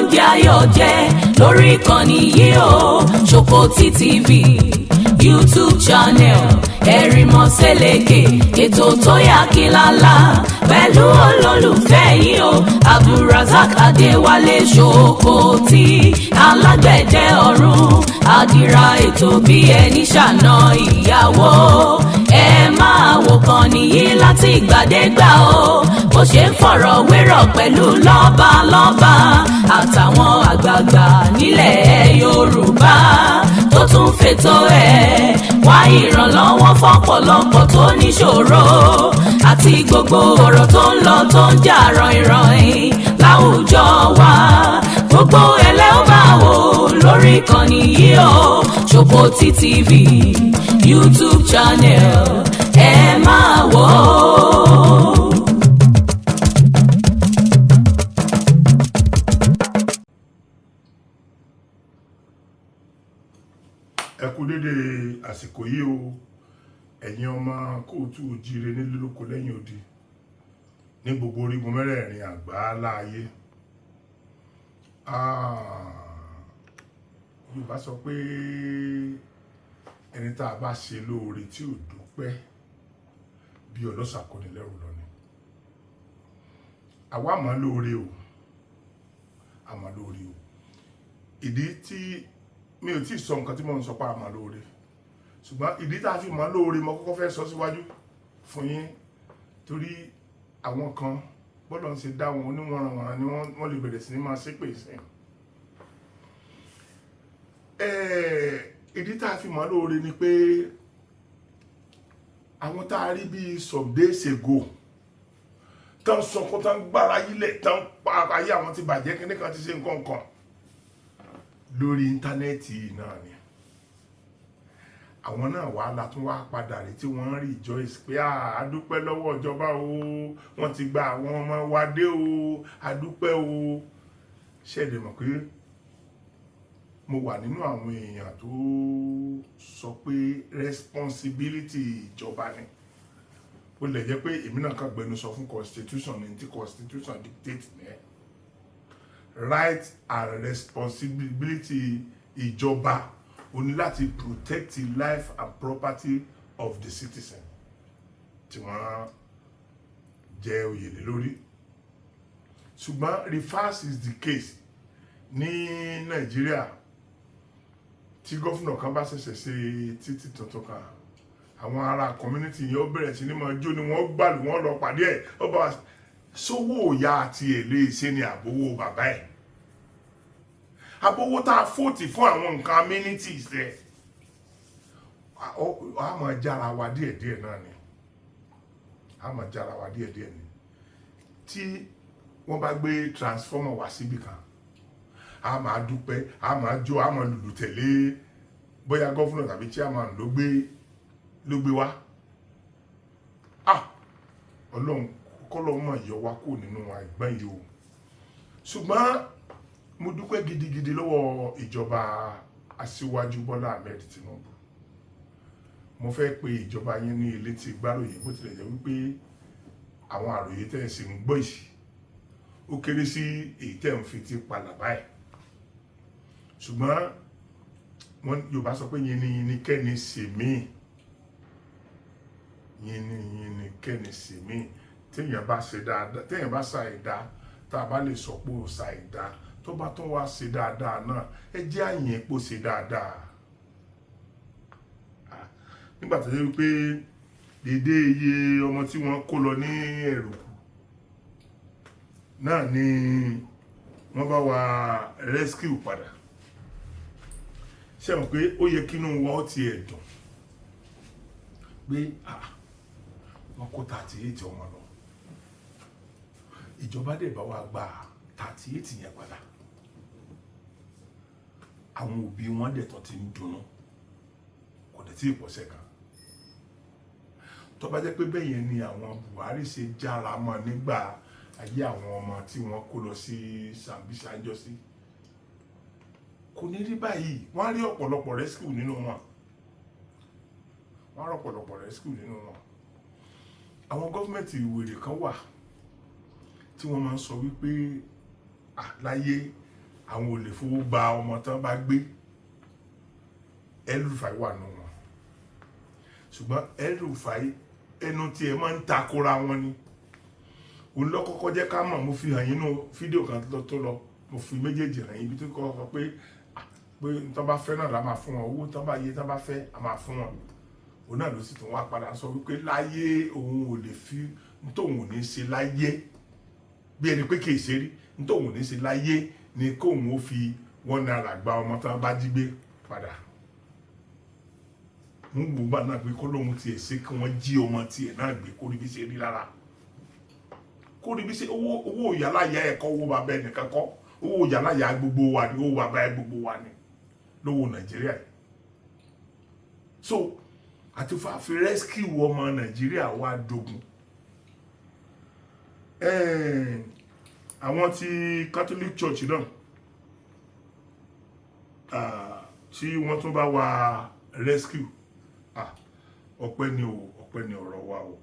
oúnjẹ ayọ̀ jẹ lórí ìkànnì yìí o Ṣòkòtì TV YouTube channel Ẹ̀rìnmọ́ Sẹ́lẹ̀kẹ̀ ètò tó yà kílálà pẹ̀lú olólùfẹ́ yìí o Abdulrasaq Adéwálé Ṣòkòtì alágbẹ̀dẹ ọ̀run àdìrà ètò bí ẹni ṣàna ìyàwó ẹ máa wò kàn nìyí láti ìgbàdégbà o bó ṣe ń fọ̀rọ̀ wérọ̀ pẹ̀lú lọ́balọ́ba àtàwọn àgbààgbà nílẹ̀ Yorùbá tó tún fètò ẹ̀ wá ìrànlọ́wọ́ fọ́pọ̀lọpọ̀ tó níṣòro àti gbogbo ọ̀rọ̀ tó ń lọ tó ń jà ràn-ìràn láwùjọ wa gbogbo ẹlẹ́ ó máa wò lórí ìkànnì yìí o Ṣòkòtì TV YouTube channel ẹ máa wò ó. ẹ kú dédé àsìkò yìí o ẹ̀yin ọmọ kóòtù òjíire nílé lóko lẹ́yìn odi ní gbogbo orígun mẹ́rẹ̀ẹ̀rin àgbáńlá ayé. Yorùbá sọ pé ẹni tá a bá ṣe lóore tí ò dúpẹ́ bí ọlọ́ṣà kò ní lẹ́rù lọ ni. àwa mọ̀ lóore o àmọ́ lóore o ìdí tí mi ò tí ì sọ nǹkan tí mo ń sọ pa àmọ́ lóore ṣùgbọ́n ìdí tá a fi mọ̀ lóore mo kọ́kọ́ fẹ́ sọ síwájú fún yín torí àwọn kan bọ́lọ̀ ń ṣe dá wọn oníwọ̀nranwọ̀nran ni wọ́n lè bẹ̀rẹ̀ sí ní máa ṣépè sí. ìdí tá a fi mọ̀ lóore ni pé àwọn tá a rí bíi some days ago tán sọkún tán gbára yílẹ̀ tán pa ayé àwọn ti bàjẹ́ kíní kan ti ṣe nǹkan kan lórí íńtánẹ́ẹ̀tì náà ni àwọn náà wà látún wá padà rí tí wọ́n rí rejoice pé àdúpẹ́ lọ́wọ́ ìjọba o wọ́n ti gba àwọn ọmọ wa dé o àdúpẹ́ o ṣẹ̀dẹ̀ mọ̀ pé mo wà nínú àwọn èèyàn tó sọ pé responsibility ìjọba ni ó lè jẹ́ pé èmi náà kàn gbẹnu sọ fún constitution ní tí constitution dictate ní ẹ̀ right and responsibility ìjọba ó ní láti protect the life and property of the citizen tí wọ́n jẹ́ oyè lé lórí ṣùgbọ́n reverse is the case ní Nàìjíríà tí gọ́fúnà kan bá ṣẹ̀ṣẹ̀ ṣe títì tuntun kan àwọn ará community yẹn ó bẹ̀rẹ̀ sí ní máa jó ni wọ́n gbàlù wọ́n lọ pàdé ẹ̀ ó bá sówó òyà àti èlé ìṣe ni àbówó bàbá ẹ̀ àbówó tá a fòtì fún àwọn nǹkan amenities ẹ̀ a máa jára wa díẹ̀díẹ̀ náà ni a máa jára wa díẹ̀díẹ̀ ni tí wọ́n bá gbé transformer wá síbì kan a máa dúpẹ́ a máa jó a máa lùlù tẹ̀lé bóyá gọ́fúnà tàbí chairman ló gbé wá Ọlọ́run kọ́lọ́ mọ̀ yọ wá kó nínú àìgbọ́n yìí o ṣùgbọ́n mo dúpẹ́ gidigidi lọ́wọ́ ìjọba aṣíwájú Bọ́lá Ahmed Tinubu mo fẹ́ pe ìjọba yín ní ilé tí gbáròyé bó tilẹ̀ jẹ́ wípé àwọn àròyé tẹ́ ẹ̀ sì ń gbọ́ yìí ó kéré sí èyí tẹ́ ń fi ti palàbá ẹ̀ ṣùgbọ́n wọ́n Yorùbá sọ pé yìnyín kẹ́ni sèmí yìnyín kẹ́ni sèmí téèyàn bá ṣe dáadáa téèyàn bá ṣàìdá tá a bá lè sọ pé ó ṣàìdá tó bá tún wá ṣe dáadáa náà ẹ jẹ́ àyìn epo ṣe dáadáa nígbà tó yẹ wípé dédé iye ọmọ tí wọ́n kó lọ ní Ẹ̀rùkù náà ni wọ́n bá wa rescue padà ṣe mọ̀ pé ó yẹ kínú wa ó ti ẹ̀ dùn pé wọ́n kó 38 ọmọ lọ ìjọba dẹ̀ bá wa gba 38 yẹn padà àwọn òbí wọn dẹ̀ tó ti ń dunnú kò dẹ̀ tí ì pọ̀ṣẹ̀ kan tó bá jẹ́ pé bẹ́ẹ̀ yẹn ni àwọn Buhari ṣe jára mọ́ nígbà ayé àwọn ọmọ tí wọ́n kó lọ sí Sambisa jọ́sí kò ní rí báyìí wọ́n á rí ọ̀pọ̀lọpọ̀ rescue nínú wọn àwọn gọ́fìmẹ̀ntì ìwèrè kan wà tí wọ́n máa ń sọ wípé láyé àwọn ò lè fowó gba ọmọ tán bá gbé. El-Rufai wà nù wọn, ṣùgbọ́n El-Rufai ẹnu tí ẹ máa ń takora wọn ni. Òun ló kọ́kọ́ jẹ́ ká mọ̀, mo fi hàn yín nínú fídíò kan tó lọ, mo fi méjèèjì hàn yín ibi tó kọ́ sọ pé tán bá fẹ́ náà la máa fún wọn, owó tán bá yé tán bá fẹ́ a máa fún wọn. Òun náà ló sì tún wá padà sọ wípé láyé òun ò lè fi tóun ò ní ṣe láyé bí ẹni pé kìí ṣe rí, tóun ò ní ṣe láyé ni kóun ó fi $1 gba ọmọ tán bá jí gbé padà. Mú gbogbo náà pé kó lóun tiẹ̀ ṣe kí wọ́n jí ọmọ tiẹ̀ náà gbé kó rí bí ṣe rí lára. Kó rí bí ṣe owó ìyáláyà ẹ̀kọ́ owó bàbá ẹnìkan kọ́, owó ìyáláyà gbogbo wa ni, owó bàbá ẹ gbogbo wa ni lówó Nàìjíríà yìí. So àti fi rescue ọmọ Nàìjíríà wá dogun. Àwọn ti Catholic Church náà tí wọ́n tún bá wa rescue, ọpẹ́ ni ọ̀rọ̀ wa o.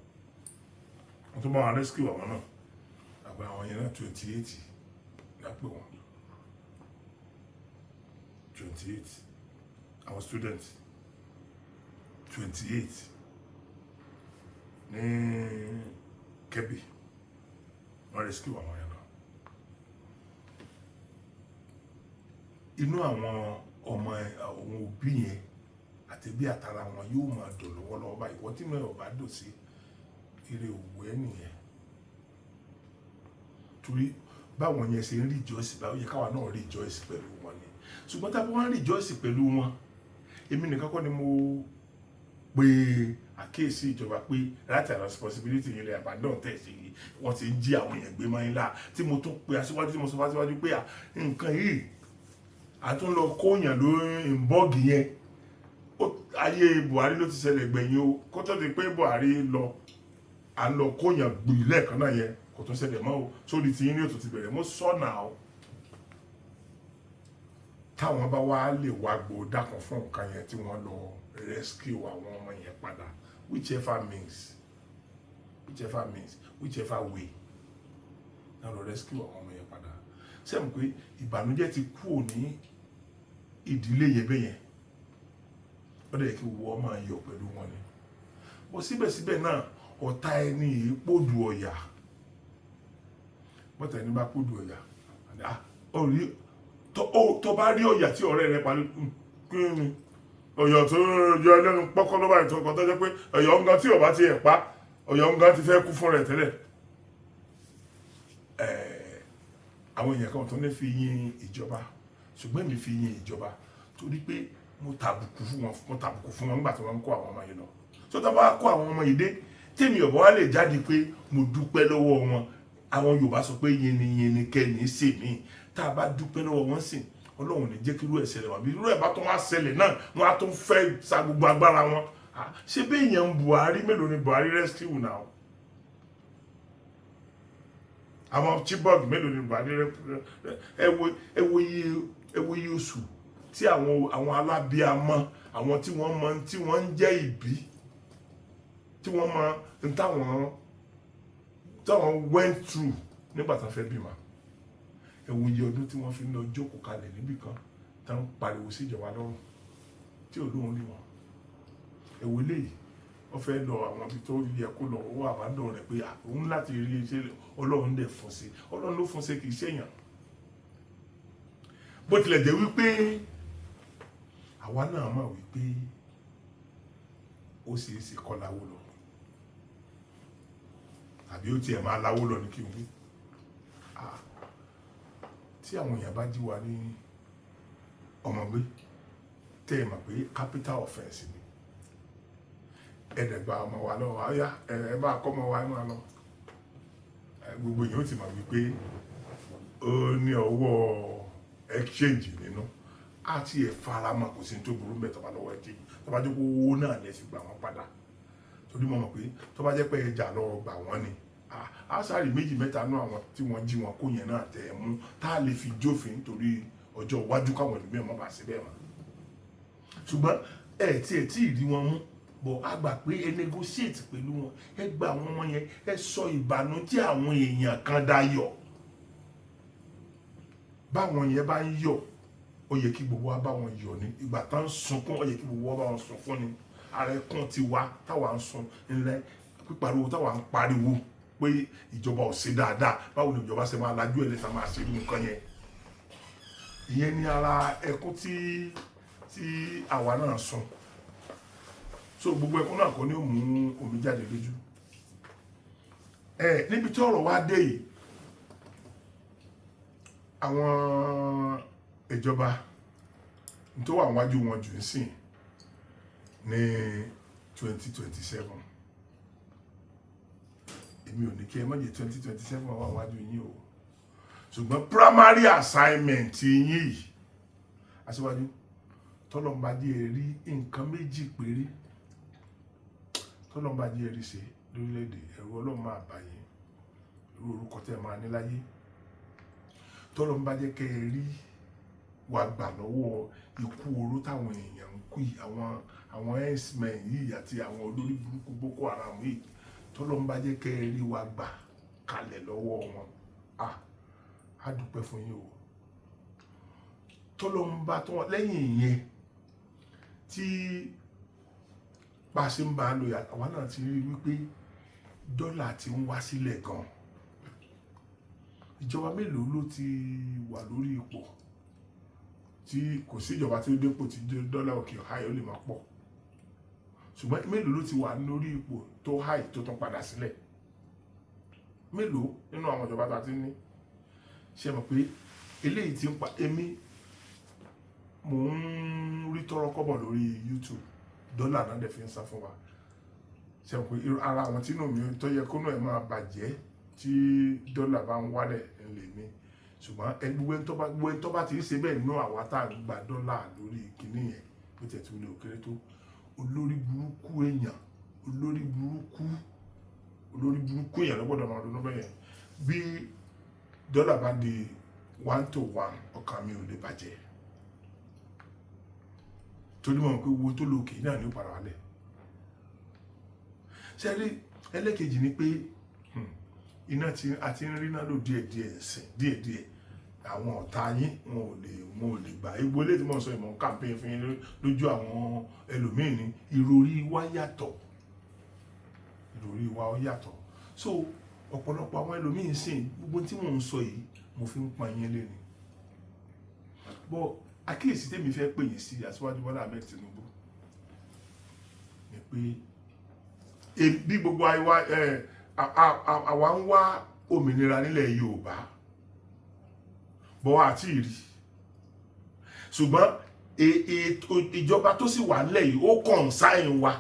Wọ́n tún bá wa rescue àwọn náà, àgbà àwọn yẹn náà 28 lápẹ́ wọn, 28 àwọn students 28 ní Kebbi wọ́n rescue àwọn yẹn náà. Inú àwọn ọmọ àwọn òbí yẹn àti bí àtàrà wọn yóò máa dùn lọ́wọ́lọ́wọ́ báyìí. Wọ́n tí mẹ́rin ọba dùn sí eré òwú ẹ̀ nìyẹn, torí báwọn yẹn ṣe ń rejoice báwo yẹ káwa náà rejoice pẹ̀lú wọn ni. Ṣùgbọ́n tá a bá wá rejoice pẹ̀lú wọn, èmi nìkan kọ́ ni mo pe àkíyèsí ìjọba pé right and responsibility yẹn lè àbádọ́n tẹ̀sí yìí wọ́n ti ń jí àwọn èèyàn gbé máa ń là, tí mo tún pe aṣíwájú tí mo sọ fáṣíwájú pé nǹkan yìí àtúnlọ kóyàn ló ń bọ́ọ̀gì yẹn. Ayé Buhari ló ti ṣẹlẹ̀ gbẹ̀yìn o, kó tó di pé Buhari lọ à ń lọ kóyàn gbìyì lẹ́ẹ̀kan náà yẹn kò tún ṣẹlẹ̀ mọ́ o, sórí tí yín ní òtún ti bẹ̀rẹ̀. Mo sọ́nà o, táwọn bá wá lè wá gbòó dákan fún nǹkan yẹn tí wọ́n lọ rescue àwọn ọmọ yẹn padà, whichever means, whichever way náà lọ rescue àwọn ọmọ yẹn padà. Sẹ́mu pé ìbànújẹ́ ti kúrò ní ìdílé yẹn bẹ́yẹn, ó dẹ̀ kí wọ́n máa yọ̀ pẹ̀lú wọn ni. Bó síbẹ̀síbẹ̀ náà ọ̀tá ẹni yìí pòdù ọ̀yà, bọ́tà ẹni bá pòdù ọ̀yà tó bá rí ọ̀yà tí ọ̀rẹ́ rẹ̀ parí kí ni ọ̀yà tó yọ ẹlẹ́nu pọ́kọ́ lọ́ba ìtọ́kọ̀ tó jẹ́ pé ọ̀yà ọ̀ngá tí ọba ti ẹ̀ pa, ọ̀yà ọ̀ngá ti fẹ́ kú fún rẹ̀ tẹ́lẹ̀. Àwọn èèyàn kan tó ní fi yin ìjọba, ṣùgbọ́n èmi fi yin ìjọba torí pé mo tàbùkù fún wọn nígbà tí wọ́n ń kó àwọn ọmọ yìí lọ. tó tá bá kó àwọn ọmọ yìí dé tèmi ọ̀bọ̀ wá lè jáde pé mo dúpẹ́ lọ́wọ́ wọn. Àwọn Yorùbá sọ pé yìnyín kẹ́ni ṣe mí, tá a bá dúpẹ́ lọ́wọ́ wọn sìn Ọlọ́run ní jẹ́ kí irú ẹ̀ ṣẹlẹ̀ wá bí irú ẹ̀ bá tó wá ṣẹlẹ̀ náà wọ́n á tó fẹ́ sa gbogbo agbára wọn. Ṣé bí èèyàn Buhari mélòó ni Buhari rescue now? Àwọn Chibok mélòó ni Buhari ẹ wo iye oṣù tí àwọn alábíàmọ́, àwọn tí wọ́n ń jẹ́ ìbí, tí wọ́n mọ táwọn went through nígbà tá a fẹ́ bímọ. Ẹ wo iye ọdún tí wọ́n fi lọ jókòó kalẹ̀ níbì kan tá ń pariwo sí ìjọba lọ́rùn tí olóhùn rí wọn. Ẹ wo eléyìí wọ́n fẹ́ lọ àwọn ibi tó yẹ kó lọ owó àbádọ́ rẹ̀ pé òun láti rí iṣẹ́ Ọlọ́run dẹ̀ fún sí, Ọlọ́run ló fún sí kì í ṣèyàn. Bó tilẹ̀ jẹ́ wípé àwa náà mọ̀ wípé ó sì ṣe kọ́ láwó lọ àbí ó tiẹ̀ máa láwó lọ ní kí n wí. Tí àwọn èèyàn bá jí wa ní ọmọgbé tẹ́ ẹ mọ̀ pé capital offence ni, ẹ̀ẹ́dẹ̀gba ọmọ wa lọ́wọ́ ọ̀yá ẹ bá kọ́ ọmọ wa ẹ máa lọ, gbogbo èèyàn ó ti mọ̀ wípé ó ní ọwọ́ exchange nínú àti ẹ̀ faramọ́ kò sí tó burú mẹ́tọ́ bá lọ́wọ́ exchange tó bá jẹ́ pé owó náà lè fi gbà wọ́n padà. Torí mo mọ̀ pé tó bá jẹ́ pé ẹja lọ gbà wọ́n ni àṣàrí méjì mẹ́ta náà àwọn tí wọ́n jí wọn kó yẹn náà tẹ̀ ẹ́ mú tá a lè fi jófin torí ọjọ́ iwájú káwọn ìlú mẹ́wọ̀n bá ṣe bẹ́ẹ̀ mọ́. Ṣùgbọ́n ẹ̀ tí ì rí wọn mú bọ̀ á gbà pé ẹ negotiate pẹ̀lú wọn, ẹ gba àwọn ọmọ yẹn, ẹ sọ ìbànújẹ́ àwọn èèyàn kan dayọ̀. báwọn yẹn bá ń yọ̀ ó yẹ kí gbogbo wa bá wọn yọ̀ ní ìgbà tá ń sunkún ó yẹ kí gbogbo wa bá wọn sunkún ní ara ẹkún ti wá táwa ń sun ńlẹ pípariwo táwa ń pariwo pé ìjọba ò ṣe dáadáa báwo ni ìjọba ṣe máa lajú ẹ lẹ́ta máa ṣe irú nǹkan yẹn ìyẹn ní ara ẹkún tí àwa náà sun so gbogbo ẹkún náà kò ní mú omi jáde lójú níbi tí ọ̀rọ̀ wa dé yìí àwọn ìjọba tó wà wájú wọn jù sí ní 2027 èmi ò ní kí ẹ má jẹ́ 2027 wà wájú yín o ṣùgbọ́n primary assignment yín yìí aṣíwájú tọ́lọ́mbadé rí nǹkan méjì péré tọ́lọ́mbadé rí ṣe lórílẹ̀-èdè ẹ̀rù ọlọ́run máa bà yín irú orúkọ tẹ́ máa ní láyé tọ́lọ́mbadé kẹ́ ẹ rí wà gbà lọ́wọ́ ikú oró táwọn èèyàn ń kú yìí àwọn x-men yìí àti àwọn olórí burúkú Boko Haram yìí tọ́lọ́mbadé kẹ́ ẹ rí wà gbà kalẹ̀ lọ́wọ́ wọn á dúpẹ́ fún yín o tọ́lọ́mbà tó wọn lẹ́yìn ìyẹn tí bá a ṣe ń bá a lò àwa náà ti rí wípé dọ́là ti ń wá sílẹ̀ gan ìjọba mélòó ló ti wà lórí ipò tí kò sí ìjọba tí ó dépò tí dọ́là òkè háì ó lè máa pọ̀ ṣùgbọ́n mélòó ló ti wà lórí ipò tó háì tó tún padà sílẹ̀ mélòó nínú àwọn ìjọba tá a ti ní ṣe mọ̀ pé eléyìí ti ń pa èmi mò ń rí tọrọ kọ́bọ̀ lórí YouTube dọ́là náà dẹ̀ fi ń sá fún wa ṣe mọ̀ pé ara àwọn tí inú mi tó yẹ kó náà máa bàjẹ́ tí dọ́là bá ń wálẹ̀ ńlẹ̀ mi ṣùgbọ́n gbogbo ẹni tó bá ti ń ṣe bẹ́ẹ̀ nínú àwa tá à ń gba dọ́là lórí kinní yẹn bó tẹ̀ tó lè òkèrè tó olórí burúkú èèyàn olórí burúkú èèyàn lọ́gbọ́dọ̀ máa ronú bẹ́ẹ̀ yẹn bí dọ́là bá di 1-to-1 ọkàn mi ò lè bàjẹ́ torí mọ̀ pé owó tó lókè náà ní ó padà wálẹ̀ ṣe rí ẹlẹ́kejì ni pé iná àti ń rí náà lò díẹ̀díẹ̀ àwọn ọ̀tá yín wọn ò lè gbà igbó ilé tí mo sọ ìmọ̀ campaign fún yín lójú àwọn ẹlòmíín ní ìròrí wa yàtọ̀ so ọ̀pọ̀lọpọ̀ àwọn ẹlòmíín sìn gbogbo tí mò ń sọ yìí mo fi ń pa yín lẹ́nu bọ́ àkíyèsí tèmi fẹ́ pè yín sí Aṣíwájú Bọ́lá Ahmed Tinubu ni pé bí gbogbo àwa ń wá òmìnira nílẹ̀ Yorùbá bọ́ àti ìrí ṣùgbọ́n ìjọba tó sì wà nílẹ̀ yìí ó kàn sáyìn wa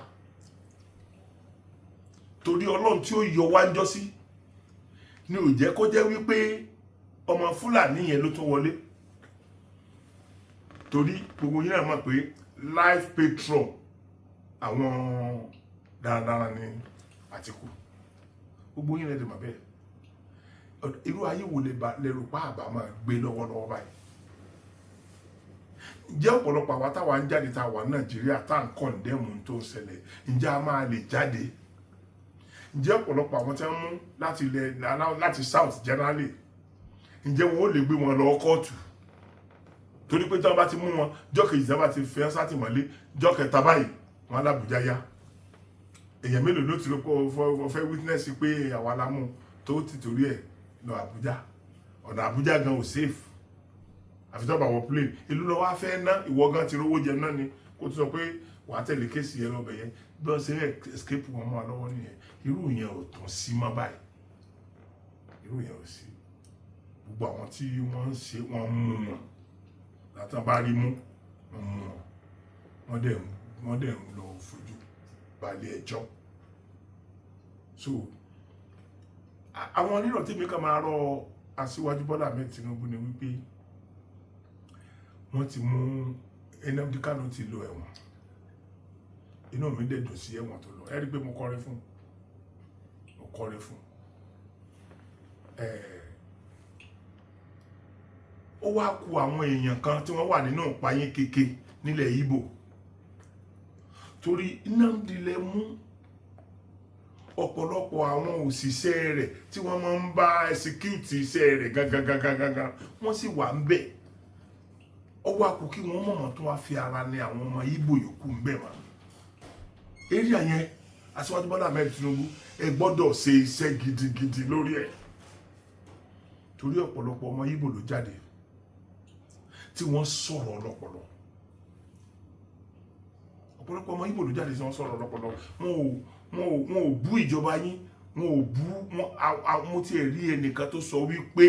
torí Ọlọ́run tí ó yọ wá ń jọ́ sí ni ò jẹ́ kó jẹ́ wípé ọmọ Fúlàní yẹn ló tún wọlé torí gbogbo yín náà mọ̀ pé life patron àwọn darandaran ní Àtìkù gbogbo yín lẹ́dẹ̀ mọ̀ bẹ́ẹ̀ irú ayé wo lẹ́rù pa àbá máa gbé lọ́wọ́lọ́wọ́ báyìí ǹjẹ́ ọ̀pọ̀lọpọ̀ àwa táwa ń jáde táwa Nàìjíríà tá à ń kọ̀ǹdẹ́mù tó ń ṣẹlẹ̀ ǹjẹ́ a máa lè jáde ǹjẹ́ ọ̀pọ̀lọpọ̀ àwọn tí wọ́n mú láti South generally ǹjẹ́ wọn ó lè gbé wọn lọ kóòtù torí pé tí wọ́n bá ti mú wọn jọ́kejì tí wọ́n bá ti fẹ́ sátìmọ́lé jọ́kẹta báyìí wọn alábùjá yá èèyàn mélòó ló ti rò pé fẹ́ witness pé àwa la mú tó ti torí ẹ̀ lọ Àbújá ọ̀nà Àbújá gan ò safe àfi tó bá wọ plane ìlú lọ wá fẹ́ ná ìwọ gan ti rówó jẹ náà ni kó tó sọ pé wàá tẹ̀lé kéèsì yẹn lọ́bẹ̀ yẹn bí wọ́n ṣe escape wọn mọ́ lọ́wọ́ nìyẹn irú yẹn ò tún sí mọ́ báyìí irú yẹn ò sí gbogbo àwọn tí wọ́n ń ṣe wọ́n mú wọn látàn bá rí mú wọn mú wọn dẹ̀ ń lọ fojú balẹ̀ ẹjọ́ so àwọn rírọ̀ tí mi kàn máa rọ Aṣíwájú Bọ́lá Ahmed Tinubu ni wípé wọ́n ti mú Nnamdi Kanu ti lọ ẹ̀wọ̀n inú mi dẹ̀ dùn sí ẹ̀wọ̀n tó lọ ẹ rí pé mo kọrin fún ó wá kù àwọn èèyàn kan tí wọ́n wà nínú ìpayín kéke nílẹ̀ Ìgbò torí Nnamdi lẹ mú ọ̀pọ̀lọpọ̀ àwọn òṣìṣẹ́ rẹ̀ tí wọ́n máa ń bá execute iṣẹ́ rẹ̀ gangan wọ́n sì wà ń bẹ̀. Ọwọ́ àkú kí wọ́n mọ̀mọ́ tó wá fi ara ní àwọn ọmọ Ìgbò yòókù ń bẹ̀ mọ́. Area yẹn Aṣíwájú Bọ́lá Ahmed Tinubu ẹ gbọ́dọ̀ ṣe iṣẹ́ gidigidi lórí ẹ̀. Torí ọ̀pọ̀lọpọ̀ ọmọ Ìgbò ló jáde tí wọ́n sọ̀rọ̀ ọlọ́pọlọ. Ọ̀pọ̀lọpọ̀ ọmọ Ìgbò ló jáde tí wọ́n sọ̀rọ̀ ọlọ́pọlọ. Wọn ò bú ìjọba yín, wọn ò bú mo ti rí ẹnìkan tó sọ wípé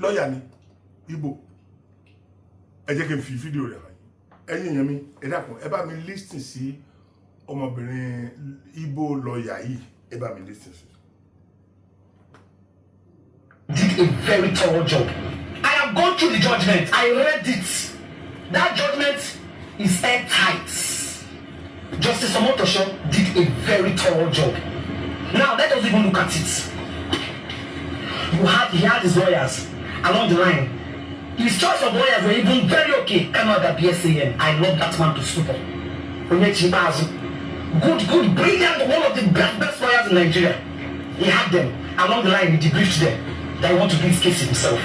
lọ́ọ̀yà ni Ìgbò. Ẹ jẹ́ kí n fi fídíò rẹ̀ hàn yín. Ẹ̀yin èèyàn mi, ẹ dákun ẹ bá mi listen sí ọmọbìnrin Ìgbò lọ́ọ̀yà yìí, ẹ bá mi listen sí. Did a very thorough job. I have gone through the judgment. I read it. That judgment is airtight. Justice Omotosho did a very thorough job. Now let us even look at it. He had his lawyers along the line. His choice of lawyers were even very okay. Canada BSAN. I love that man to super. Good, brilliant, one of the best lawyers in Nigeria. He had them along the line. He debriefed them that he want to do his case himself.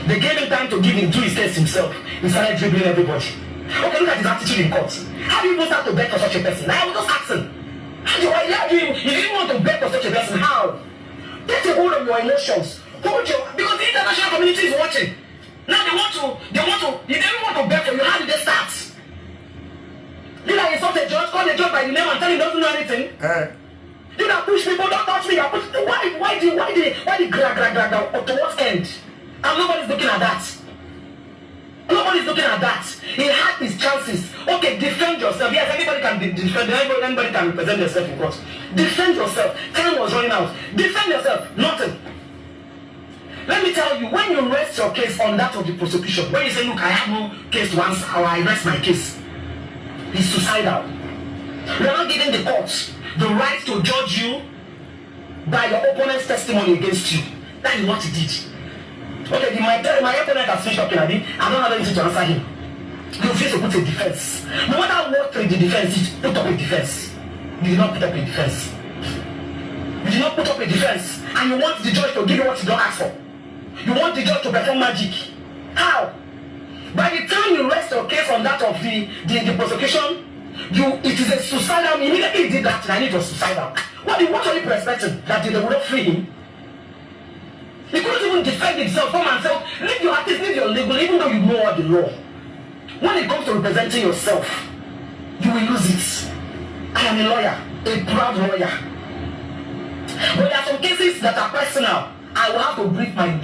They gave him time to do his case himself. He started dribbling everybody. Okay, look at his attitude in court. How do you even start to beg for such a person? I was just asking. How do you didn't want to beg for such a person? How? Get a hold of your emotions. Because the international community is watching. Now they don't want to beg for you. How did they start? Did I insult a judge, call a judge by the name and tell him he doesn't know anything? Did I push people, don't touch me? Why the grab to what end? And nobody's looking at that. Nobody's looking at that. He had his chances. Okay, defend yourself. Yes, anybody can defend. Anybody can represent yourself in court. Defend yourself. Time was running out. Defend yourself. Nothing. Let me tell you, when you rest your case on that of the prosecution, when you say, look, I have no case to answer, or I rest my case, it's suicidal. We are not giving the courts the right to judge you by your opponent's testimony against you. That is what he did. Okay, my opponent has finished talking. I don't have anything to answer him. You face to put a defense. No matter what the defense is, put up a defense. You did not put up a defense. You did not put up a defense. And you want the judge to give you what you don't ask for. You want the judge to perform magic. How? By the time you rest your case on that of the prosecution, it is a suicidal. Immediately he did that, and it was suicidal. What are you expecting? That they would not free him? He couldn't even defend himself, come and say, leave your artist, leave your label, even though you know all the law. When it comes to representing yourself, you will lose it. I am a lawyer, a proud lawyer. But there are some cases that are personal. I will have to brief my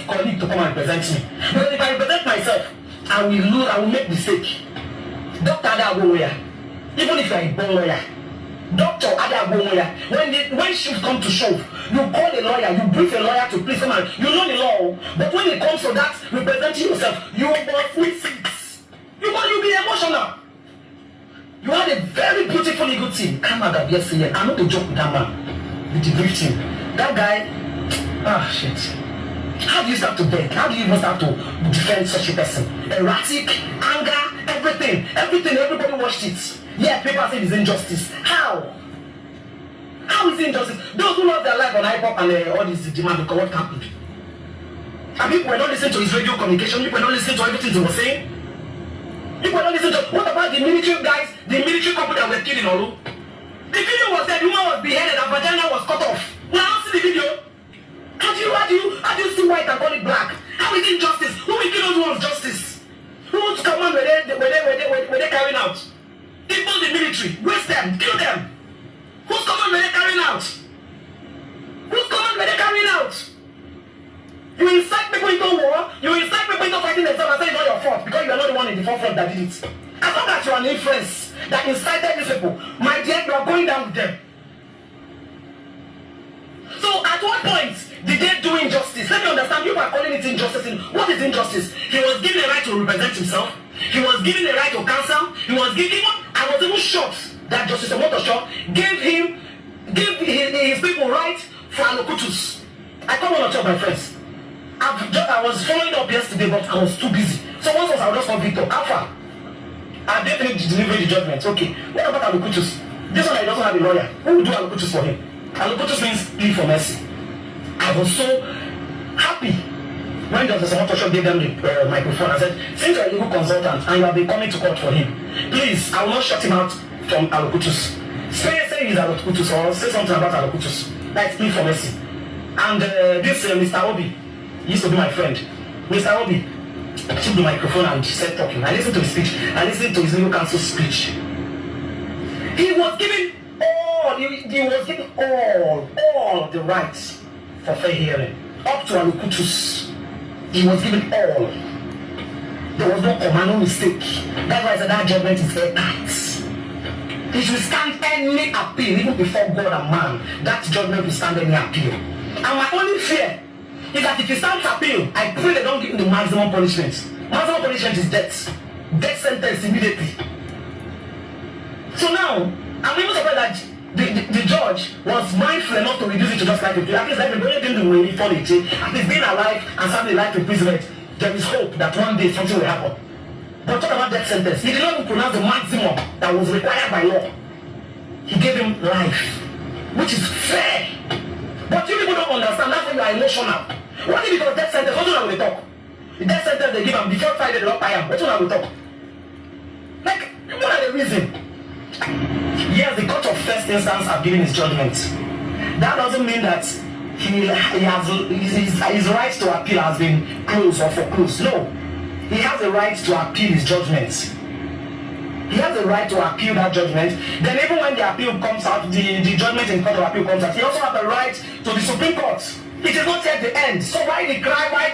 colleague to come and represent me. Because if I represent myself, I will make mistake. Dr. Adagoya, even if you are a born lawyer, Dr. Adagoya, when should come to shove, you call a lawyer, you brief a lawyer to please someone, you know the law, but when it comes to that, representing yourself, you must with it. You be emotional. You had a very beautiful legal team. Canada BSAN. I'm not to joke with that man. With the brief team. That guy, shit. How do you start to beg? How do you even start to defend such a person? Erratic, anger, everything, everybody watched it. Yeah, people say it's injustice. How? How is it injustice? Those who lost their life on hip-hop and all this demand because what happened? And people were not listening to his radio communication, people were not listening to everything he was saying. People were not listening to, what about the military guys, the military couple that were killed in Olu? The video was that the woman was beheaded and vagina was cut off. Now see the video. How do you see white and call it black? How is it justice? Who will kill those who want justice? Whose command were they carrying out? People in the military, waste them, kill them. Whose command were they carrying out? Whose command were they carrying out? You incite people into war, you incite people into fighting themselves and say it's not your fault because you are not the one in the forefront that did it. As long as you are an influence that incited these people, my dear, you are going down with them. So at what point did they do injustice? Let me understand, you are calling it injustice. What is injustice? He was given a right to represent himself. He was given a right to counsel. I was even shocked that Justice Omotosho gave his people right for allocutus. I called one or two of my friends. I was following up yesterday, but I was too busy. So once I was just called Victor, Alpha. I definitely delivered the judgment. Okay. What about allocutus? This one, I doesn't have a lawyer. Who will do alokutus for him? Alokutus means plea for mercy. I was so happy when Dr. Samantha gave them the microphone. I said, since you're a legal consultant and you have been coming to court for him, please, I will not shut him out from alokutus. Say he's alokutus or say something about alokutus. That's plea for mercy. And this Mr. Obi, he used to be my friend. Mr. Obi took the microphone and started talking. I listened to his speech. I listened to his legal counsel's speech. He was giving all the rights for fair hearing. Up to alokutus. He was giving all. There was no command, no mistake. That's why I said that judgment is airtight. It should stand any appeal, even before God and man. That judgment will stand any appeal. And my only fear is that if he stands appeal, I pray they don't give him the maximum punishment. Maximum punishment is death. Death sentence immediately. So now, I'm even surprised that the judge was mindful enough to reduce it to just life imprisonment. At least everybody didn't do it for it. At least being alive and serving life imprisonment, there is hope that one day something will happen. But talk about death sentence. He did not even pronounce the maximum that was required by law. He gave him life, which is fair. But you people don't understand. That's why you are emotional. What if it was death sentence? What do we talk? The death sentence they give him before Friday they don't buy him. What do we talk? Like, what are the reasons? Yes, the court of first instance have given his judgment. That doesn't mean that his right to appeal has been closed or foreclosed. No. He has the right to appeal his judgment. He has the right to appeal that judgment. Then even when the appeal comes out, the judgment in court of appeal comes out, he also has the right to the Supreme Court. It is not yet the end. So why the cry, why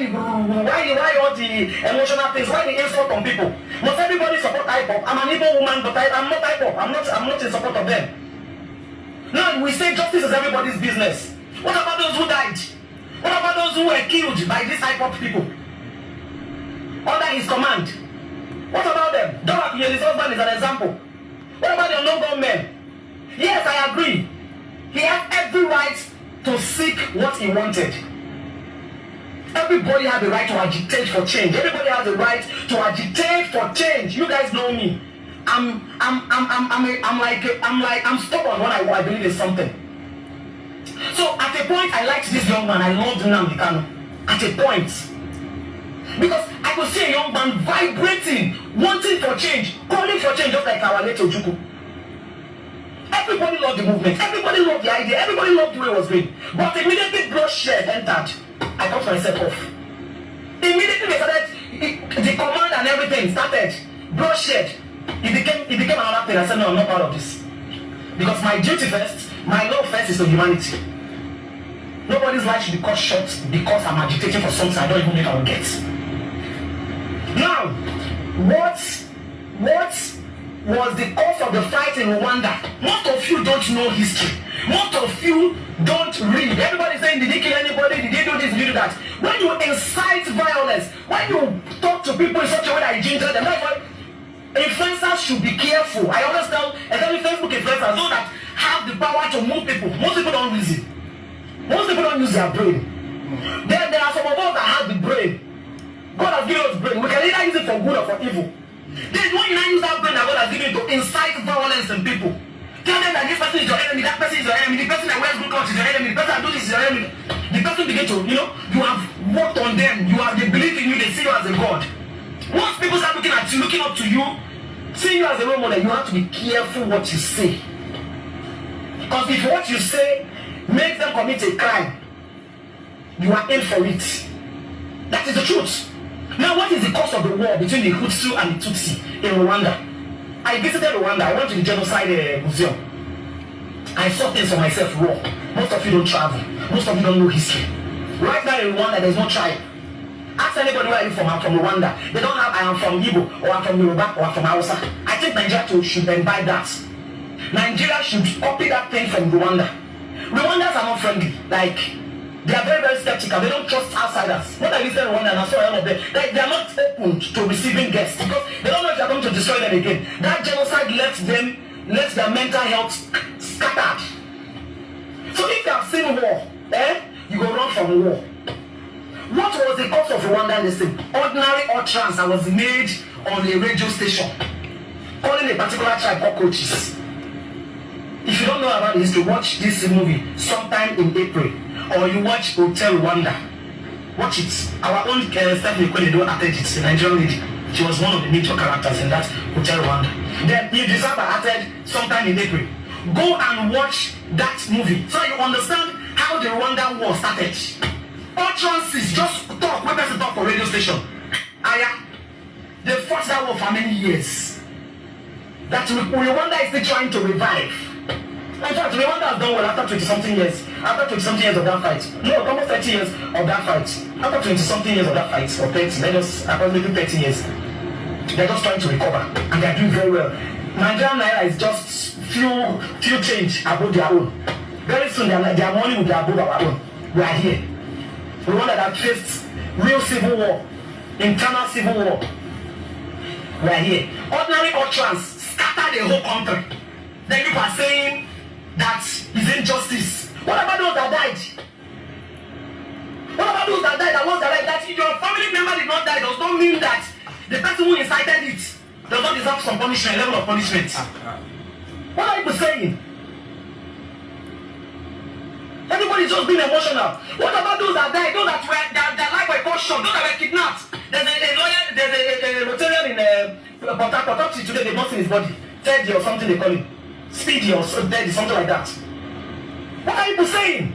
all the emotional things, why the insult on people? Must everybody support IPOP? I'm an Igbo woman, but I'm not IPOP. I'm not in support of them. No, we say justice is everybody's business. What about those who died? What about those who were killed by these IPOP people? Under his command. What about them? Dora his husband is an example. What about the unknown men? Yes, I agree. He has every right to seek what he wanted. Everybody has the right to agitate for change. Everybody has the right to agitate for change. You guys know me. I'm stubborn when I believe in something. So at a point, I liked this young man. I loved Nnamdi Kanu. At a point. Because I could see a young man vibrating, wanting for change, calling for change, just like our late Ojukwu. Everybody loved the movement. Everybody loved the idea. Everybody loved the way it was going. But immediately bloodshed entered. I cut myself off. Immediately they started, the command and everything started. Bloodshed. It became another thing. I said, no, I'm not part of this. Because my duty first, my love first is to humanity. Nobody's life should be cut short because I'm agitating for something I don't even think I will get. Now, what was the cause of the fight in Rwanda? Most of you don't know history. Most of you don't read. Everybody's saying, did he kill anybody? Did he do this? Did he do that? When you incite violence, when you talk to people in such a way that you ginger them, that's why influencers should be careful. I always tell, especially Facebook influencers, those that have the power to move people. Most people don't use it. Most people don't use their brain. There are some of us that have the brain. God has given us brain. We can either use it for good or for evil. Then when you now use that brain that God has given you to incite violence in people, tell them that this person is your enemy, that person is your enemy, the person that wears good clothes is your enemy, the person that does this is your enemy. The person begin to, you have worked on them, they believe in you, they see you as a God. Once people start looking at you, looking up to you, seeing you as a role model, you have to be careful what you say. Because if what you say makes them commit a crime, you are in for it. That is the truth. Now, what is the cause of the war between the Hutu and the Tutsi in Rwanda? I visited Rwanda. I went to the genocide museum. I saw things for myself raw. Most of you don't travel. Most of you don't know history. Right now in Rwanda, there's no tribe. Ask anybody where are you from? I'm from Rwanda. They don't have I am from Igbo, or I'm from Yoruba, or I'm from Hausa. I think Nigeria should imbibe that. Nigeria should copy that thing from Rwanda. Rwandans are not friendly. Like, they are very, very skeptical. They don't trust outsiders. When I visited Rwanda and I saw all of them, they are not open to receiving guests because they don't know if they are going to destroy them again. That genocide left their mental health scattered. So if you have seen war, you go run from war. What was the cause of Rwanda? Listen, ordinary utterance that was made on a radio station calling a particular tribe cockroaches. If you don't know about this, to watch this movie sometime in April, or you watch Hotel Rwanda. Watch it. Our own Stephanie Kwenedo acted it, the Nigerian lady. She was one of the major characters in that Hotel Rwanda. Then Idris Elba acted sometime in April. Go and watch that movie so you understand how the Rwanda war started. Utterances, just talk, when person talk for radio station. They fought that war for many years. That Rwanda is still trying to revive. In fact, Rwanda has done well after 20-something years. After 20-something years of that fight. No, almost 30 years of that fight. After 20-something years of that fight, or 30, let us approximately 30 years. They're just trying to recover, and they're doing very well. Nigerian Naira is just few change above their own. Very soon, their money will be above our own. We are here. Rwanda that faced real civil war, internal civil war. We are here. Ordinary utterance scattered the whole country. Then people are saying that is injustice. What about those that died? What about those that died? The ones that died? That if your family member did not die does not mean that the person who incited it does not deserve some punishment, level of punishment. What are people saying? Everybody's just being emotional. What about those that died? Those that were their life were cut short, those that were kidnapped. There's a lawyer, there's a Rotarian in Port Harcourt today, they've not seen his body. Teddy or something they call him. Speedy or Teddy, something like that. What are people saying?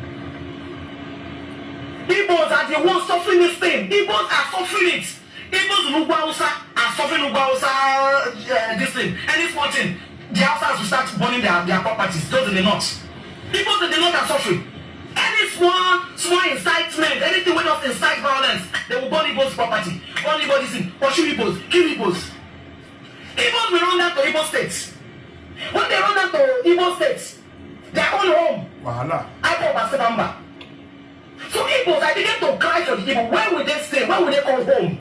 Igbos are the ones suffering this thing. Igbos are suffering it. Igbos in Ugwausa are suffering Ugwausa this thing. Any small thing, the Hausas will start burning their properties. Those in the north. Igbos in the north are suffering. Any small incitement, anything when not incite violence, they will burn Igbos property. Burn Igbos thing, pursue Igbos, kill Igbos. Igbos will run down to Igbo states. When they run down to Igbo states, their own home. Wahala. So Igbos, I began to cry for the Igbo. Where will they stay? Where will they come home?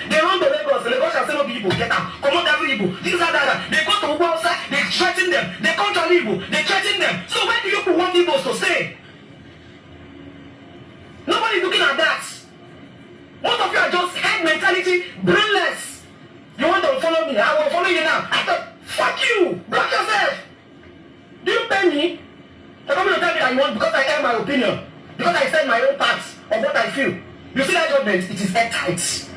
They run to Lagos. Lagos shall say no be Igbo. Get out. Come on, every Igbo. These are that. They go to Ugwausa. They threaten them. They come to Igbo. They threaten them. So where do you want Igbos to stay? Nobody's looking at that. Most of you are just head mentality, brainless. You want to follow me? I will follow you now. I thought, fuck you. Block yourself. Do you pay me? You're coming to tell me that you want because I air my opinion. Because I said my own parts of what I feel. You see that judgment? It is airtight.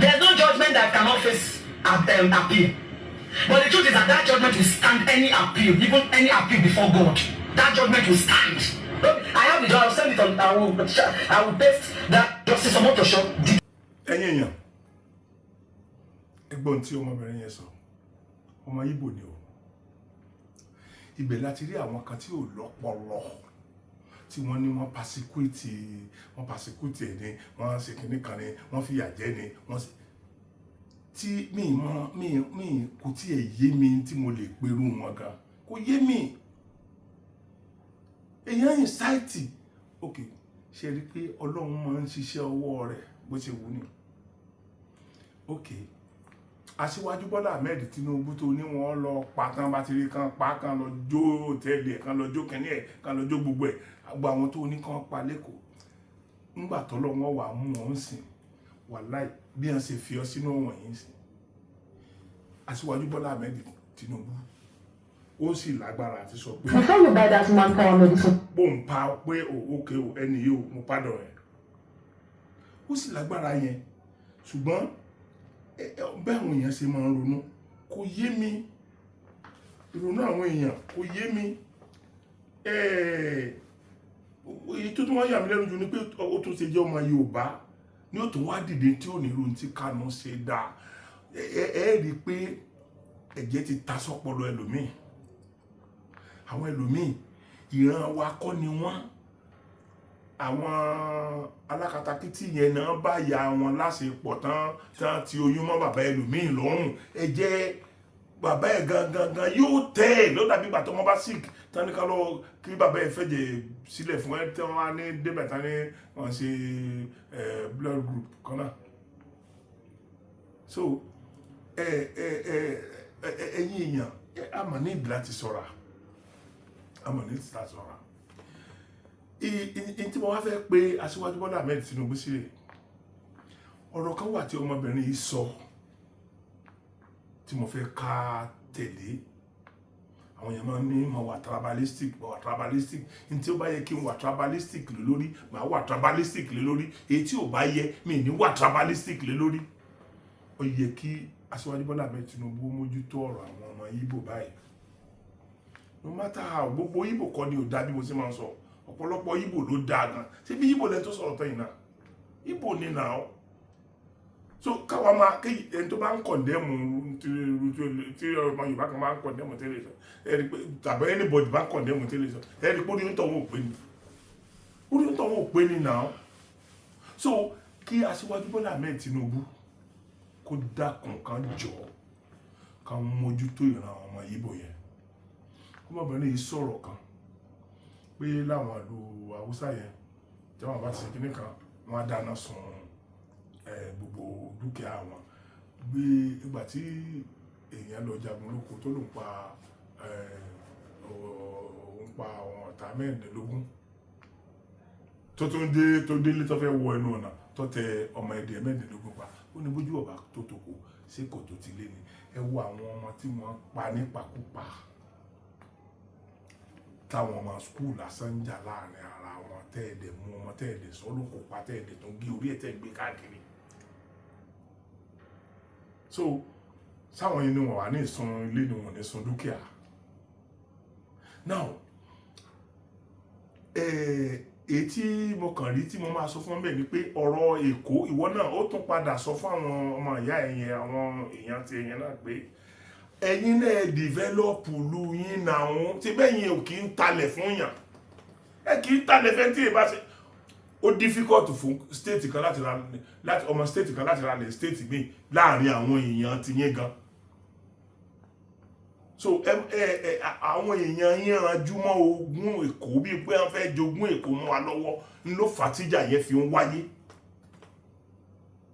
There's no judgment that cannot face appeal. But the truth is that judgment will stand any appeal, even any appeal before God. That judgment will stand. I have the job, I'll send it on, I will paste that Justice Omotosho. Ẹ̀yin èèyàn, ẹgbọ́n tí ọmọbìnrin yẹn sọ, ọmọ Ìgbò ni o. Ibẹ̀ láti rí àwọn kan tí ò lọ́pọlọ, tí wọ́n ní wọ́n persecute ẹni, wọ́n ṣe kìíní kan ni, wọ́n fìyà jẹ ni, wọ́n ṣe tí mi kò tí ẹ̀ yé mi tí mo lè perú wọn gan. Kò yé mi. Èèyàn incite. Okay, ṣe rí pé Ọlọ́run máa ń ṣiṣẹ́ ọwọ́ rẹ̀ bó ṣe wù ní. Okay, Aṣíwájú Bọ́lá Ahmed Tinubu tó ní wọ́n lọ pa tán bá ti rí kan pa kan lọ jó hòtẹ́ẹ̀lì ẹ̀ kan lọ jó kẹ́ni ẹ̀ kan lọ jó gbogbo ẹ̀ gbogbo àwọn tó ní kan pa lẹ́kọ̀ọ́ ńgbà tọ́lọ́run wà mú wọn sìn wàláì bí wọ́n ṣe fi ọ sínú wọ̀nyí sìn Aṣíwájú Bọ́lá Ahmed Tinubu ó sì lágbára àti sọ pé before you buy that manpower medicine. bóun pa pé òkè o ẹni yóò mú padà rẹ̀ ó sì lágbára yẹn ṣùgbọ́n bẹ́ẹ̀ àwọn èèyàn ṣe máa ń ronú kò yé mi ìrònú àwọn èèyàn kò yé mi èyí tó tún wá yà mí lẹ́nu jù ni pé ó tún ṣe jẹ́ ọmọ Yorùbá ní ó tún wá dìde tí ò ní ronú tí Kánú ṣe dáa rí i pé ẹ̀jẹ̀ ti ta sọ́pọlọ ẹlòmíì àwọn ẹlòmíì ìran wa kọ́ ni wọ́n àwọn alákatakítí yẹn náà bá ya wọn láṣepọ̀ tán ti oyún mọ́ bàbá ẹlòmíì lọ́rùn ẹ̀jẹ̀ bàbá ẹ̀ gangan yóò tẹ̀ ẹ́ ló dàbí ìgbà tó wọ́n bá sick tán ní ká lọ kí bàbá ẹ̀ fẹ̀jẹ̀ sílẹ̀ fún ẹ tí wọ́n á ní débẹ̀ tán ní wọ́n ṣe blood group kan náà so ẹ̀yin èèyàn a mà ní ìbílá ti sọ̀ra a mà ní ìta sọ̀ra tí mo wá fẹ́ pé Aṣíwájú Bọ́lá Ahmed Tinubu sí rẹ̀ ọ̀rọ̀ kan wà tí ọmọbìnrin yìí sọ tí mo fẹ́ ká tẹ̀lé àwọn èèyàn máa ń ní mo wà tribalistic ní tí ó bá yẹ kí n wà tribalistic lé lórí màá wà tribalistic lé lórí èyí tí ò bá yẹ mi ní wà tribalistic lé lórí. Ó yẹ kí Aṣíwájú Bọ́lá Ahmed Tinubu mójútó ọ̀rọ̀ àwọn ọmọ Ìgbò báyìí. No matter how, gbogbo Ìgbò kọ́ ni ò dá bí mo ṣe máa ń sọ, ọ̀pọ̀lọpọ̀ Ìgbò ló dáa gan. Ṣé bí Ìgbò lẹ́ni tó sọ̀rọ̀ tán yìí náà? Ìgbò ni náà. So káwa máa kéyì ẹni tó bá ń kọ̀ndẹ́mù tí ọmọ Yorùbá kan máa ń kọ̀ndẹ́mù tẹ́lẹ̀ sọ ẹni pé tàbí anybody bá ń kọ̀ndẹ́mù tẹ́lẹ̀ sọ ẹni pé orí ń tọ̀wọ́ òpé ni orí ń tọ̀wọ́ òpé ni náà. So kí Aṣíwájú Bọ́lá Ahmed Tinubu kó dákun kan jọ kan mójútó ìran ọmọ Ìgbò yẹn. Ọmọbìnrin yìí sọ̀rọ̀ kan pé láwọn ìlú Haúsá yẹn tí wọ́n bá ti ṣe kíní kan wọ́n á dáná sun gbogbo dúkìá wọn bí ìgbà tí èèyàn lọ jagun lóko tó ló ń pa àwọn ọ̀tá mẹ́rìndínlógún tó délé tó fẹ́ wọ ẹnu ọ̀nà tó tẹ ọmọ ẹ̀dẹ̀ mẹ́rìndínlógún pa ó ní bójú ọba tó tòkó sí kò tó ti lé ní ẹ wo àwọn ọmọ tí wọ́n pa nípakúpa táwọn ọmọ skul lásán ń jà láàrin ara wọn tẹ́ẹ̀dẹ̀ mú ọmọ tẹ́ẹ̀dẹ̀ sọ́lọ́kọ̀ pa tẹ́ẹ̀dẹ̀ tó gé orí ẹ̀ tẹ́ẹ̀ gbé káàkiri. So sáwọn yìí ni wọ́n wà ní ìsun ilé ni wọ́n ní sun dúkìá. Now èyí tí mo kàn rí tí mo máa sọ fún bẹ́ẹ̀ ni pé ọ̀rọ̀ Èkó ìwọ náà ó tún padà sọ fún àwọn ọmọ ìyá ẹ̀yẹn àwọn èèyàn ti ẹ̀yẹn náà pé ẹ̀yin náà dìvẹ́lọ́pù lu yín náà tí bẹ́yìn ò kì í talẹ̀ fún yàn ẹ kì í talẹ̀ fẹ́ tí ìbá ṣe ó difficult fún state kan láti ọmọ state kan láti ra lẹ̀ state míì láàrin àwọn èèyàn ti yín gan. So àwọn èèyàn yín ranjú mọ́ ogún Èkó bíi pé wọ́n fẹ́ jogún Èkó mọ́ wa lọ́wọ́ ń ló fàtíjà yẹn fi ń wáyé.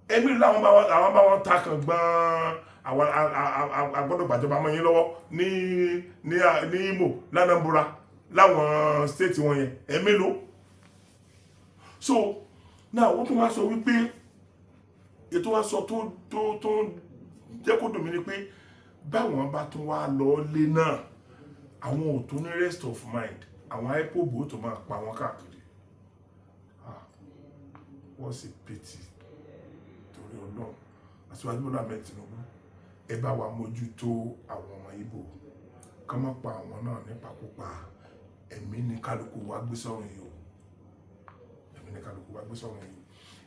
Ẹbí làwọn bá wọn ta kan gbọ́n àwọn agbọ́dọ̀ gbàjọba mọ́ yín lọ́wọ́ ní Imo l'Anambra láwọn state wọn yẹn ẹ̀mélòó. So now wọ́n tún wá sọ wípé ètò wá sọ tó jẹ́ kó dùn mí ni pé báwọn bá tún wá lọ lé náà àwọn ò tún ní rest of mind àwọn IPOB ó tó máa pa wọn káàkiri. Wọ́n sì pìtì torí Ọlọ́run Aṣíwájú Bọ́lá Ahmed Tinubu ẹ bá wa mójútó àwọn ọmọ Ìgbò ká má pa àwọn náà nípakúpa ẹ̀mí ní kálukú wa gbé sọ́run yìí o ẹ̀mí ní kálukú wa gbé sọ́run yìí.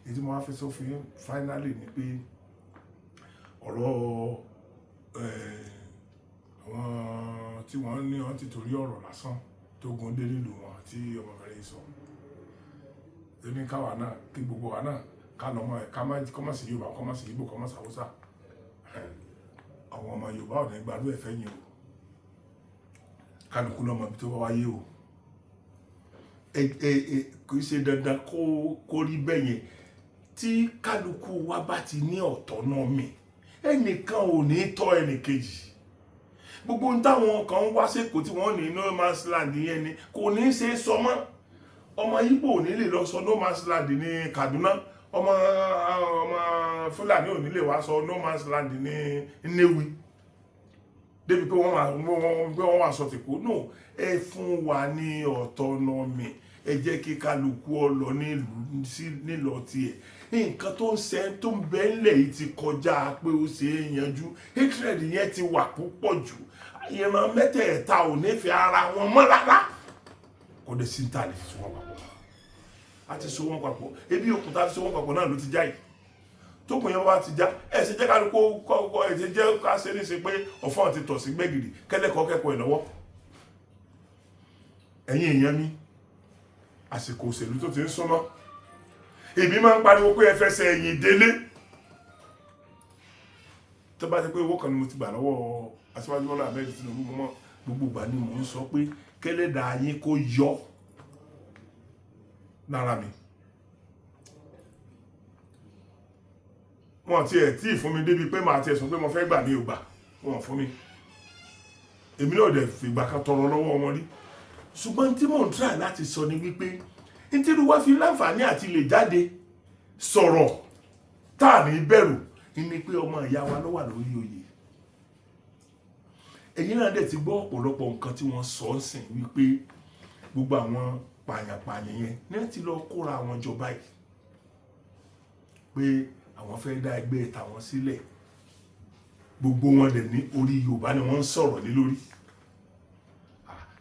Èyí tí mo wá fẹ́ sọ fún yín finally ni pé ọ̀rọ̀ àwọn tí wọ́n ní wọ́n ti torí ọ̀rọ̀ lásán tó gun dé nílùú wọn tí ọmọbìnrin sọ ẹni káwa náà kí gbogbo wa náà ká lọ́mọ ẹ̀ kọ́mọ̀ sí Yorùbá kọ́mọ̀ sí Ìgbò kọ́mọ̀ sí Haúsá àwọn ọmọ Yorùbá ò ní gbàdúrà ẹ̀fẹ́ yìí o kálukú lọ́mọ ibi tó wá wáyé o kò ṣe dandan kó rí bẹ́ẹ̀ yẹn tí kálukú wa bá ti ní autonomy ẹnìkan ò ní tọ́ ẹnìkejì gbogbo ń táwọn kan wá sẹ́kọ̀ọ́ tí wọ́n ní no man's land yẹn ni kò ní ṣe é sọ mọ́ ọmọ Ìgbò ò ní lè lọ sọ no man's land ní Kaduna ọmọ Fúlàní ò ní lè wá sọ no man's land ní Nnewi débi pé wọ́n wá sọ tìkú no ẹ fún wa ní autonomy ẹ jẹ́ kí kálukú ọlọ nílọ tiẹ̀ nǹkan tó ń ṣe tó ń bẹ́ńlẹ̀ yìí ti kọjá pé ó ṣe é yanjú hatred yẹn ti wà púpọ̀ jù ìran mẹ́tẹ̀ẹ̀ta ò nífẹ̀ẹ́ ara wọn mọ́ rárá kò dé sí ta lè fi so wọn papọ̀ àti so wọn papọ̀ ebi òkúta fi so wọn papọ̀ náà ló ti já yìí tó kùn yẹn wá ti já ẹ ṣe jẹ́ kálukú kọ́ ẹ ṣe jẹ́ ká ṣe ní ṣe pé ọ̀fọ́n ti tọ̀ sí gbẹ́gìrì kẹ́lẹ́kọ̀ọ́ kẹ́kọ̀ọ́ ẹ̀ lọ́wọ́ ẹ̀yin èèyàn mi àsìkò òṣèlú tó ti ń súnmọ́ èmi máa ń pariwo pé ẹ fẹsẹ̀ ẹ̀yìn délé tó bá ti pé owó kan ni mo ti gbà lọ́wọ́ Aṣíwájú Bọ́lá Ahmed Tinubu mọ́ gbogbo ìgbà ni mò ń sọ pé kẹ́lẹ́dàá yín kó yọ lára mi wọn ti ẹ̀ tí ì fún mi débi pé màá ti ẹ̀sùn pé mo fẹ́ gbà ní ògbà wọn fún mi èmi náà dẹ̀ fìgbà kan tọrọ lọ́wọ́ wọn rí ṣùgbọ́n tí mò ń try láti sọ ni wípé nítorí wá fi láǹfààní àti lè jáde sọ̀rọ̀ tá à ní bẹ̀rù ní pé ọmọ ìyá wa ló wà lórí oyè ẹ̀yin náà dẹ̀ ti gbọ́ ọ̀pọ̀lọpọ̀ nǹkan tí wọ́n sọ sìn wípé gbogbo àwọn pààyàn-pààyàn yẹn ní ti lọ kóra àwọn jọ báyìí pé àwọn fẹ́ dá ẹgbẹ́ tàwọn sílẹ̀, gbogbo wọn dẹ̀ ní orí Yorùbá ni wọ́n ń sọ̀rọ̀ lé lórí.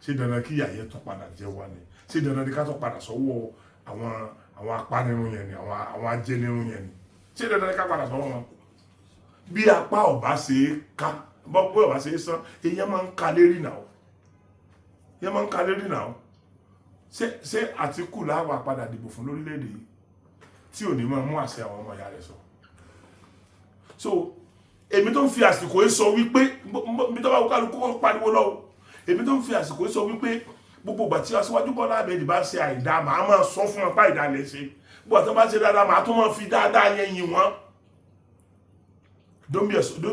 Ṣé dandan kí ìyà yẹn tún padà jẹ wá ni? Ṣé dandan ni ká tún padà sọ́wọ́ àwọn apanirun yẹn ni, àwọn ajẹnirun yẹn ni? Ṣé dandan ni ká padà sọ́wọ́ wọn? Bí apá ọ̀bá ṣe é ká, bọ́ pé ọ̀bá ṣe é sán, èèyàn máa ń ka lérí náà. Èèyàn máa ń ka lérí náà. Ṣé Àtíkù láwà padà dìbò fún lórílẹ̀-èdè yìí tí ò ní máa mú àṣẹ àwọn ọmọ ìyá rẹ̀ sọ? So èmi tó ń fi àsìkò yìí sọ wípé mi tó bá wù kálukú kó pariwo lọ́wọ́, èmi tó ń fi àsìkò yìí sọ wípé gbogbo ìgbà tí Aṣíwájú Bọ́lá Ahmed bá ṣe àìdá màá máa sọ fún wọn pa ìdá lè ṣe, gbogbo àti wọn bá ṣe dáadáa màá tún máa fi dáadáa yẹn yìn wọn. Don't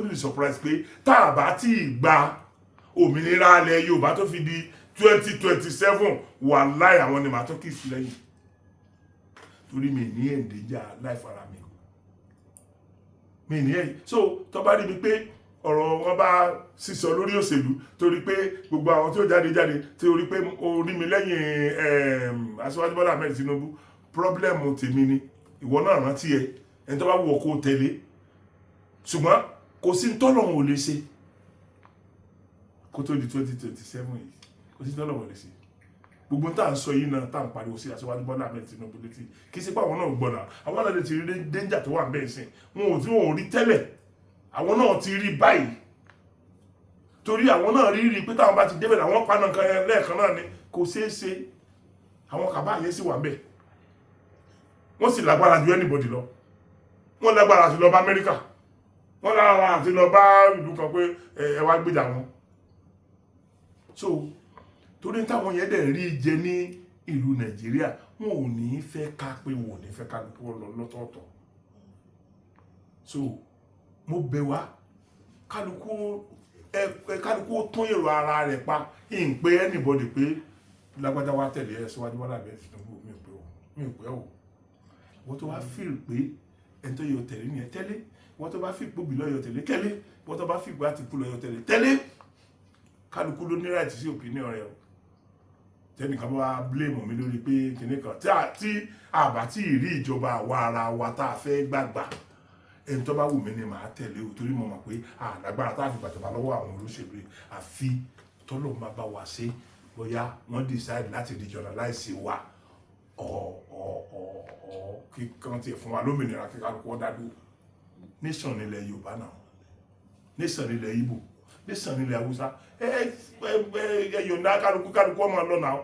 be surprised pé tá a bá tí ì gba òmìnira ilẹ̀ Yorùbá tó fi di 2027 wàláhì àwọn ni màá tó kì í sí lẹ́yìn, torí mi ní ẹ̀ǹdẹ́jà láìfara mi ní ẹ̀yìn. So tó bá rí mi pé ọ̀rọ̀ wọn bá sísọ lórí òṣèlú torí pé gbogbo àwọn tí ó jáde torí pé orí mi lẹ́yìn Aṣíwájú Bọ́lá Ahmed Tinubu, pọ́blẹ́mù tèmi ni, ìwọ náà rántí ẹni tó bá wù ọ́ kó tẹ̀lé, ṣùgbọ́n kò sí tọ́lọ́run ò lè ṣe kó tó di 2027 yìí, kò sí tọ́lọ́run ò lè ṣe. Gbogbo tá à ń sọ yìí náà tá à ń pariwo sí Aṣíwájú Bọ́lá Ahmed Tinubu létí, kì í ṣe pé àwọn náà gbọ́nà, àwọn náà lè ti rí danger tó wà ń bẹ́ẹ̀ sìn, wọn ò rí tẹ́lẹ̀, àwọn náà ti rí báyìí, torí àwọn náà rí pé táwọn bá ti débẹ̀ àwọn paná kan yẹn lẹ́ẹ̀kan náà ni kò ṣeé ṣe, àwọn kàbá yẹn sì wà ń bẹ̀, wọ́n sì lágbára ju anybody lọ, wọ́n lágbára àti lọ bá Amẹ́ríkà, wọ́n lágbára àti lọ bá ìlú kan pé ẹ wá gbèjà wọn. So torí táwọn yẹn dẹ̀ rí jẹ ní ìlú Nàìjíríà, wọn ò ní fẹ́ ká pé wọn ò ní fẹ́ ká lọ lọ́tọ̀ọ̀tọ̀. So mo bẹ̀ wá kálukú tún èrò ara rẹ̀ pa, ń pé anybody pé lágbájá wá tẹ̀lé Aṣíwájú Bọ́lá Ahmed Tinubu, mi ò pé o. Wọ́n tó wá feel pé ẹni tó yọ tẹ̀lé ni ẹ tẹ́lẹ̀, wọ́n tó bá feel pé Òbí ló yọ tẹ̀lé tẹ́lẹ̀, wọ́n tó bá feel pé Àtíkù ló yọ tẹ̀lé tẹ́lẹ̀. Kálukú ló ní right sí opinion rẹ̀ o. Tẹ́nìkan bá blame mi lórí pé kìnnì kan tí àbá tí ì rí ìjọba àwa ara wa tá a fẹ́ gbàgbà, ẹni tó bá wù mí ni màá tẹ̀lé o, torí mo mọ̀ pé àlágbára tá a fi gbàjọba lọ́wọ́ àwọn olóṣèlú àfi tọ́lọ́ máa bá wa ṣe, bóyá wọ́n decide láti regionalize wa kí kan tiẹ̀ fún wa lómìnira kí kálukú wọn dádúró. Nation nílẹ̀ Yorùbá náà, nation nílẹ̀ Ìgbò, nation nílẹ̀ Haúsá, ẹ̀yọ̀ǹda kálukú ọmọ lọ náà,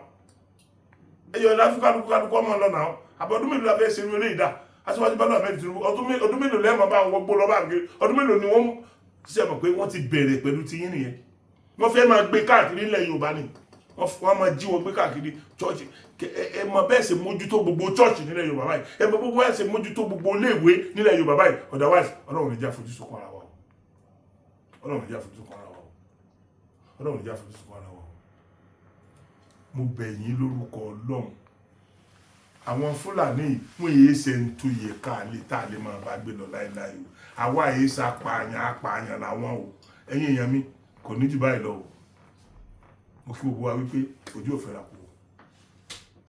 ẹ̀yọ̀ǹda fún kálukú ọmọ lọ náà. Àbọ̀ ọdún mélòó la fẹ́ ṣe irú eléyìí dá? Aṣíwájú Bọ́lá Ahmed Tinubu ọdún mélòó lẹ́ẹ̀mọ́ bá wọn gbó lọ́ba àgbẹ̀, ọdún mélòó ni wọ́n ṣe mọ̀ pé wọ́n ti bẹ̀rẹ̀ pẹ̀lú tiyín nìyẹn. Wọ́n fẹ́ máa gbé káàkiri nílẹ̀ Yorùbá ni, wọ́n máa jí wọn gbé káàkiri chọ́ọ̀chì. Ẹ mọ bẹ́ẹ̀ ṣe mójútó gbogbo chọ́ọ̀chì nílẹ̀ Yorùbá báyìí, ẹ mọ gbogbo bẹ́ẹ̀ ṣe mójútó gbogbo iléèwé nílẹ̀ Yorùbá báyìí. Otherwise Ọlọ́run ní já fojú sunkún ara wa, Ọlọ́run ní já fojú sunkún ara wa, Ọlọ́run ní já fojú sunkún ara wa. Mo bẹ̀ yín lórúkọ Ọlọ́run, àwọn Fúlàní wọn èyí ṣe ń tu yẹ káàlì tá a lè máa bá gbé lọ láéláé o. Àwa èyí apààyàn làwọn o. Ẹ̀yin èèyàn mi kò ní jù báyìí lọ o. Mo kí gbogbo wa wípé ojú ò fẹ́ ra kù.